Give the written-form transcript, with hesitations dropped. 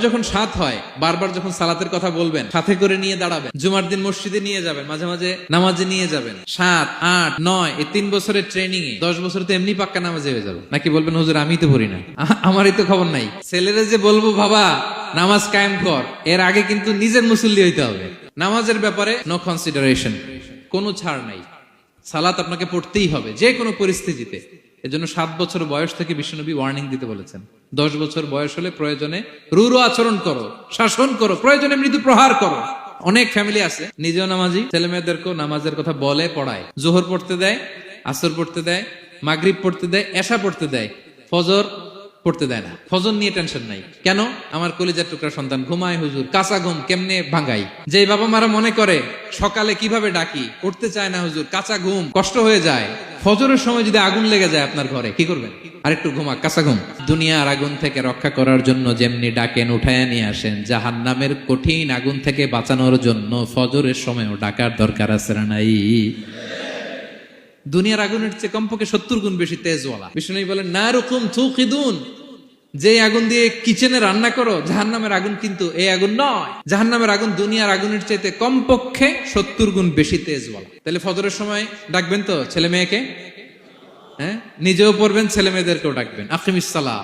যখন 7 হয়, বারবার যখন সালাতের কথা বলবেন, সাথে করে নিয়ে দাঁড়াবেন, জুমার দিন মসজিদে নিয়ে যাবেন, মাঝে মাঝে নামাজে নিয়ে যাবেন। 7, 8, 9 এই 3 বছরের ট্রেনিং এ 10 বছর তো এমনি পাক্কা নামাজে হয়ে যাবে। নাকি বলবেন হুজুর আমি তো পড়ি না, আমারই তো খবর নাই। ছেলেরা যে বলবো বাবা নামাজ কায়েম কর, এর আগে কিন্তু নিজের মুসল্লি হইতে হবে। নামাজের ব্যাপারে নো কনসিডারেশন, কোনো ছাড় নাই। সালাত আপনাকে পড়তেই হবে যে কোনো পরিস্থিতিতে। এজন্য 7 বছর বয়স থেকে বিশ্বনবী ওয়ার্নিং দিতে বলেছেন। 10 বছর বয়স হলে প্রয়োজনে রূঢ় আচরণ করো, শাসন করো, প্রয়োজনে মৃদু প্রহার করো। অনেক ফ্যামিলি আছে নিজেও নামাজি, ছেলে মেয়েদেরকেও নামাজের কথা বলে পড়ায়। জোহর পড়তে দেয়, আসর পড়তে দেয়, মাগরিব পড়তে দেয়, এশা পড়তে দেয়, ফজর পড়তে দেয় না। ফজর নিয়ে টেনশন নাই। কেন? আমার কলিজার টুকরা সন্তান ঘুমায় হুজুর, কাঁচা ঘুম কেমনে ভাঙাই। যে বাবা মারা মনে করে সকালে কিভাবে ডাকি, উঠতে চায় না হুজুর, কাঁচা ঘুম কষ্ট হয়ে যায়। ফজরের সময় যদি আগুন লেগে যায় আপনার ঘরে, কি করবেন? আরেকটু ঘুমা, কাঁচা ঘুম। দুনিয়ার আগুন থেকে রক্ষা করার জন্য যেমনি ডাকেন, উঠায় নিয়ে আসেন, জাহান্নামের কঠিন আগুন থেকে বাঁচানোর জন্য ফজরের সময়ও ডাকার দরকার আছে না নাই? দুনিয়ার আগুনের চেয়ে কমপক্ষে 70 গুণ বেশি তেজওয়ালা। বিষ্ণু বলেন নারুকুম তুকিদুন, যে আগুন দিয়ে কিচেনে রান্না করো, জাহান্নামের আগুন কিন্তু এই আগুন নয়। জাহান্নামের আগুন দুনিয়ার আগুনের চাইতে কমপক্ষে 70 গুণ বেশি তেজওয়ালা। তাহলে ফজরের সময় ডাকবেন তো ছেলে মেয়েকে, হ্যাঁ, নিজেও পড়বেন, ছেলে মেয়েদেরকেও ডাকবেন। আকিমিস সালাহ,